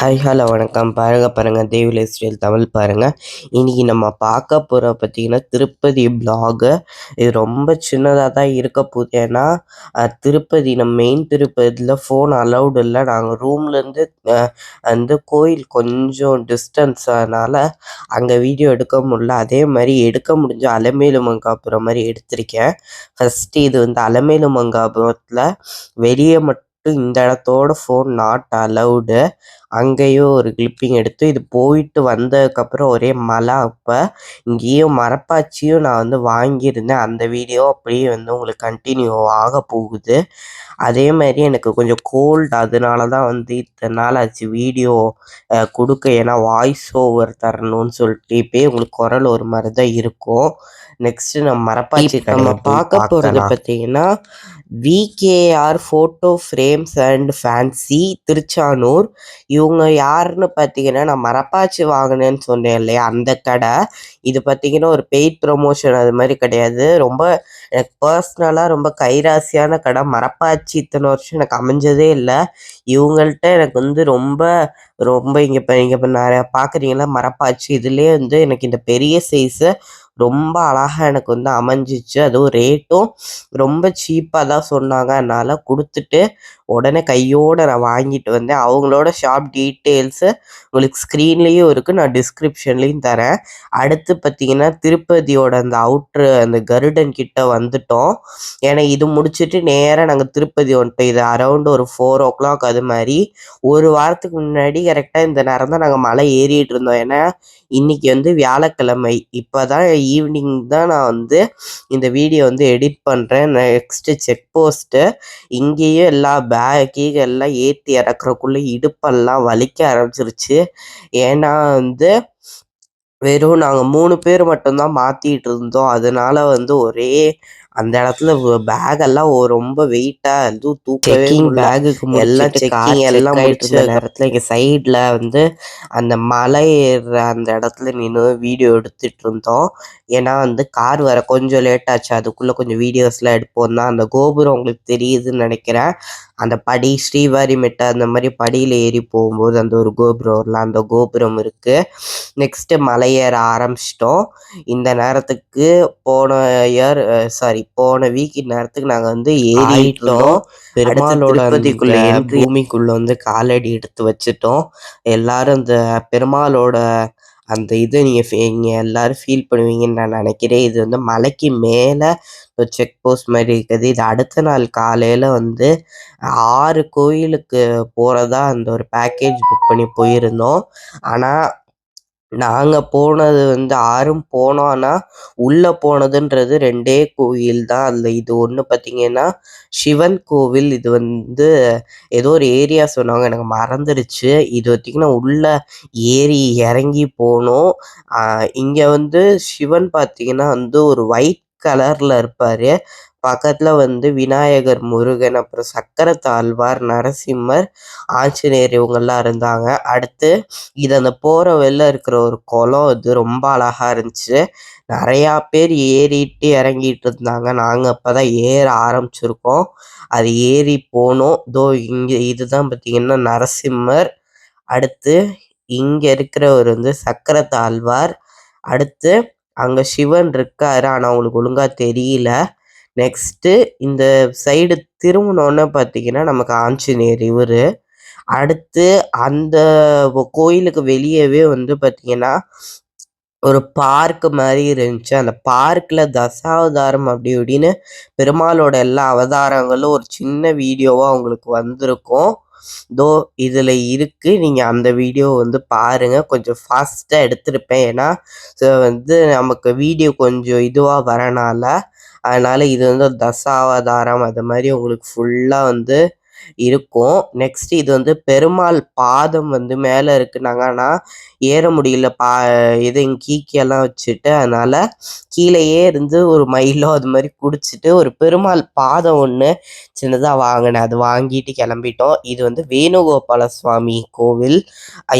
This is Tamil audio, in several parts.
ஹாய் ஹலோ வணக்கம். பாருங்க தேவி லைஃப் ஸ்டைல் தமிழ் பாருங்க. இன்னைக்கு நம்ம பார்க்க போகிற பார்த்தீங்கன்னா திருப்பதி பிளாகு. இது ரொம்ப சின்னதாக தான் இருக்க போகுது. ஏன்னா திருப்பதி நம்ம மெயின் திருப்பதியில் ஃபோன் அலௌடு இல்லை. நாங்கள் ரூம்லேருந்து வந்து கோயில் கொஞ்சம் டிஸ்டன்ஸ், அதனால் அங்கே வீடியோ எடுக்க முடியல. அதே மாதிரி எடுக்க முடிஞ்ச அலமேலு மங்காபுரம் மாதிரி எடுத்திருக்கேன். ஃபஸ்ட்டு இது வந்து அலமேலு மங்காபுரத்தில் வெளியே மட்டும் இந்த இடத்தோட ஃபோன் நாட் அலௌடு. அங்கேயும் ஒரு கிளிப்பிங் எடுத்து இது போயிட்டு வந்ததுக்கப்புறம் ஒரே மழை. அப்போ இங்கேயும் மரப்பாச்சியும் நான் வந்து வாங்கியிருந்தேன். அந்த வீடியோ அப்படியே வந்து உங்களுக்கு கண்டினியூ ஆக போகுது. அதே மாதிரி எனக்கு கொஞ்சம் கோல்டு, அதனால தான் வந்து இத்தனை நாள் ஆச்சு வீடியோ கொடுக்க. ஏன்னா வாய்ஸ் ஓவர் தரணும்னு சொல்லிட்டு இப்போயே உங்களுக்கு குரல் ஒரு மாதிரி தான் இருக்கும். நெக்ஸ்ட்டு நம்ம மரப்பாச்சி நம்ம பார்க்க போகிறது பார்த்தீங்கன்னா VKR photo frames and fancy Tiruchanur. இவங்க யாருன்னு பார்த்தீங்கன்னா நான் மரப்பாச்சி வாங்கினேன்னு சொன்னேன் இல்லையா, அந்த கடை. இது பார்த்தீங்கன்னா ஒரு பெய்ட் ப்ரொமோஷன் அது மாதிரி கிடையாது. ரொம்ப எனக்கு பர்சனலாக ரொம்ப கைராசியான கடை. மரப்பாச்சி இத்தனை வருஷம் எனக்கு அமைஞ்சதே இல்லை. இவங்கள்ட்ட எனக்கு வந்து ரொம்ப ரொம்ப இங்கே நிறையா பார்க்குறீங்களா மரப்பாச்சி, இதுலேயே வந்து எனக்கு இந்த பெரிய சைஸு ரொம்ப அழகாக எனக்கு வந்து அமைஞ்சிச்சு. அதுவும் ரேட்டும் ரொம்ப சீப்பாக தான் சொன்னாங்க. அதனால் கொடுத்துட்டு உடனே கையோடு நான் வாங்கிட்டு வந்தேன். அவங்களோட ஷாப் டீட்டெயில்ஸு உங்களுக்கு ஸ்க்ரீன்லேயும் இருக்குது, நான் டிஸ்கிரிப்ஷன்லேயும் தரேன். அடுத்து பார்த்தீங்கன்னா திருப்பதியோட அந்த அவுட்ரு அந்த கருடன் கிட்ட வந்துட்டோம். ஏன்னா இது முடிச்சுட்டு நேராக நாங்கள் திருப்பதி வந்துட்டோம். இது அரௌண்டு ஒரு 4 o'clock அது மாதிரி. ஒரு வாரத்துக்கு முன்னாடி கரெக்டாக இந்த நேரம் தான் நாங்கள் மலை ஏறிட்டு இருந்தோம். ஏன்னா இன்னைக்கு வந்து வியாழக்கிழமை. இப்போ தான் ஈவினிங் தான் நான் வந்து இந்த வீடியோ வந்து எடிட் பண்ணுறேன். Next check post. இங்கேயும் எல்லா பேக்கு எல்லாம் ஏற்றி இறக்குறக்குள்ளே இடுப்பெல்லாம் வலிக்க ஆரம்பிச்சிருச்சு. ஏன்னா வந்து வெறும் நாங்கள் 3 பேர் மட்டும்தான் மாற்றிட்டு இருந்தோம். அதனால வந்து ஒரே அந்த இடத்துல பேகெல்லாம் ரொம்ப வெயிட்டாக எதுவும் தூக்கவே முடியல. பேகுக்கு எல்லாம் செக்கிங் எல்லாம் முடிச்ச நேரத்தில் இங்கே சைடில் வந்து அந்த மலை ஏறுற அந்த இடத்துல நின்று வீடியோ எடுத்துகிட்டு இருந்தோம். ஏன்னா வந்து கார் வர கொஞ்சம் லேட் ஆச்சு. அதுக்குள்ளே கொஞ்சம் வீடியோஸ்லாம் எடுப்போம் தான். அந்த கோபுரம் உங்களுக்கு தெரியுதுன்னு நினைக்கிறேன். அந்த படி ஸ்ரீவாரிமெட்டை அந்த மாதிரி படியில் ஏறி போகும்போது அந்த ஒரு கோபுரம், அந்த கோபுரம் இருக்குது. நெக்ஸ்ட்டு மலை ஏற ஆரம்பிச்சிட்டோம். இந்த நேரத்துக்கு போன வீக் நேரத்துக்கு நாங்கள் வந்து ஏறிட்டோம். பெருமாளோட திருப்பதிக்குள்ள பூமிக்குள்ள வந்து காலடி எடுத்து வச்சுட்டோம். எல்லாரும் இந்த பெருமாளோட அந்த இது நீங்கள் எல்லாரும் ஃபீல் பண்ணுவீங்கன்னு நான் நினைக்கிறேன். இது வந்து மலைக்கு மேலே ஒரு செக் போஸ்ட் மாதிரி இருக்குது. இது அடுத்த நாள் காலையில் வந்து 6 கோயிலுக்கு போகிறதா அந்த ஒரு பேக்கேஜ் புக் பண்ணி போயிருந்தோம். ஆனால் நாங்கள் போனது வந்து 6ம் போனோம். ஆனால் உள்ளே போனதுன்றது 2 கோயில் தான். அதில் இது ஒன்று பார்த்தீங்கன்னா சிவன் கோவில். இது வந்து ஏதோ ஒரு ஏரியா சொன்னாங்க, எனக்கு மறந்துடுச்சு. இது பார்த்திங்கன்னா உள்ளே ஏறி இறங்கி போனோம். இங்கே வந்து சிவன் பார்த்திங்கன்னா வந்து ஒரு ஒயிட் கலரில் இருப்பார். பக்கத்தில் வந்து விநாயகர், முருகன், அப்புறம் சக்கரத்தாழ்வார், நரசிம்மர், ஆஞ்சநேயர் இவங்கெல்லாம் இருந்தாங்க. அடுத்து இது அந்த போகிற வெளில இருக்கிற ஒரு குளம். இது ரொம்ப அழகாக இருந்துச்சு. நிறையா பேர் ஏறிட்டு இறங்கிட்டு இருந்தாங்க. நாங்கள் அப்போ தான் ஏற ஆரம்பிச்சிருக்கோம். அது ஏறி போனோம். இங்கே இதுதான் பார்த்திங்கன்னா நரசிம்மர். அடுத்து இங்கே இருக்கிறவர் வந்து சக்கரத்தாழ்வார். அடுத்து அங்கே சிவன் இருக்காரு, ஆனால் அவங்களுக்கு ஒழுங்காக தெரியல. நெக்ஸ்ட்டு இந்த சைடு திரும்பினோன்னு பார்த்தீங்கன்னா நமக்கு ஆஞ்சநேயர் இவர். அடுத்து அந்த கோயிலுக்கு வெளியவே வந்து பார்த்தீங்கன்னா ஒரு பார்க் மாதிரி இருந்துச்சு. அந்த பார்க்கில் தசாவதாரம் அப்படி இப்படின்னு பெருமாளோட எல்லா அவதாரங்களும் ஒரு சின்ன வீடியோவாக உங்களுக்கு வந்திருக்கும். இதில் இருக்குது. நீங்கள் அந்த வீடியோ வந்து பாருங்கள். கொஞ்சம் ஃபாஸ்ட்டாக எடுத்திருப்பேன். ஏன்னா வந்து நமக்கு வீடியோ கொஞ்சம் இதுவாக வரனால. அதனால் இது வந்து தசாவதாரம் அது மாதிரி உங்களுக்கு ஃபுல்லாக வந்து இருக்கும். நெக்ஸ்ட் இது வந்து பெருமாள் பாதம் வந்து மேலே இருக்குனாங்க. ஆனால் ஏற முடியல. இது கீக்கியெல்லாம் வச்சுட்டு, அதனால் கீழேயே இருந்து ஒரு மயிலோ அது மாதிரி குடிச்சிட்டு ஒரு பெருமாள் பாதம் ஒன்று சின்னதாக வாங்கினேன். அது வாங்கிட்டு கிளம்பிட்டோம். இது வந்து வேணுகோபால சுவாமி கோவில்.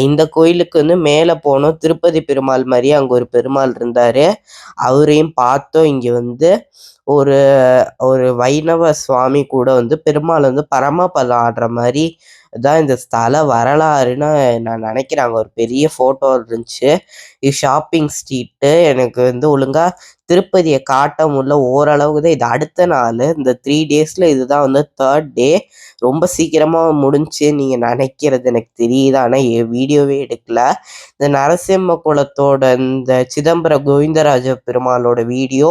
இந்த கோயிலுக்கு வந்து மேலே போனோம். திருப்பதி பெருமாள் மாதிரியே அங்கே ஒரு பெருமாள் இருந்தார், அவரையும் பார்த்தோம். இங்கே வந்து ஒரு ஒரு வைணவ சுவாமி கூட வந்து பெருமாள் வந்து பரமபதம் ஆடுற மாதிரி தான் இந்த ஸ்தல வரலாறுன்னு நான் நினைக்கிறேன். அங்கே ஒரு பெரிய ஃபோட்டோ இருந்துச்சு. இது ஷாப்பிங் ஸ்ட்ரீட்டு. எனக்கு வந்து ஒழுங்கா திருப்பதியை காட்ட முடியல. ஓரளவுக்கு தான். இது அடுத்த நாள். இந்த 3 டேஸில் இதுதான் வந்து 3rd டே. ரொம்ப சீக்கிரமாக முடிஞ்சு நீங்கள் நினைக்கிறது எனக்கு தெரியுது. ஆனால் வீடியோவே எடுக்கல. இந்த நரசிம்ம குலத்தோட இந்த சிதம்பரம் கோவிந்தராஜ பெருமாளோட வீடியோ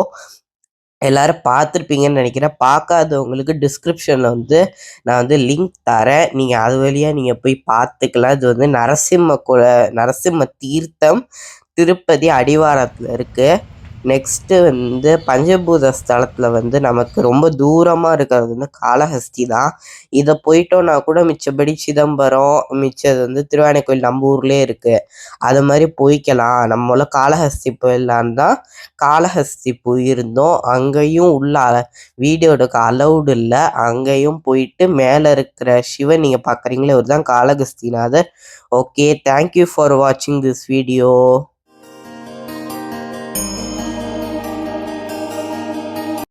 எல்லாரும் பார்த்துருப்பீங்கன்னு நினைக்கிறேன். பார்க்காதவங்களுக்கு டிஸ்கிரிப்ஷனில் வந்து நான் வந்து லிங்க் தரேன். நீங்கள் அது வழியாக நீங்கள் போய் பார்த்துக்கலாம். இது வந்து நரசிம்ம தீர்த்தம் திருப்பதி அடிவாரத்தில் இருக்குது. நெக்ஸ்ட்டு வந்து பஞ்சபூத ஸ்தலத்தில் வந்து நமக்கு ரொம்ப தூரமாக இருக்கிறது வந்து காளஹஸ்தி தான். இதை போயிட்டோன்னா கூட மிச்சபடி சிதம்பரம், மிச்சது வந்து திருவானைக்கோயில் நம்ம ஊர்லேயே இருக்குது. அது மாதிரி போய்க்கலாம். நம்மள காளஹஸ்தி போயிடலான்னு தான் காளஹஸ்தி போயிருந்தோம். அங்கேயும் உள்ள வீடியோ எடுக்க அலௌடு இல்லை. அங்கேயும் போயிட்டு மேலே இருக்கிற சிவன் நீங்கள் பார்க்குறீங்களே, இவர் தான் காளஹஸ்திநாதர். ஓகே, தேங்க்யூ ஃபார் வாட்சிங் திஸ் வீடியோ.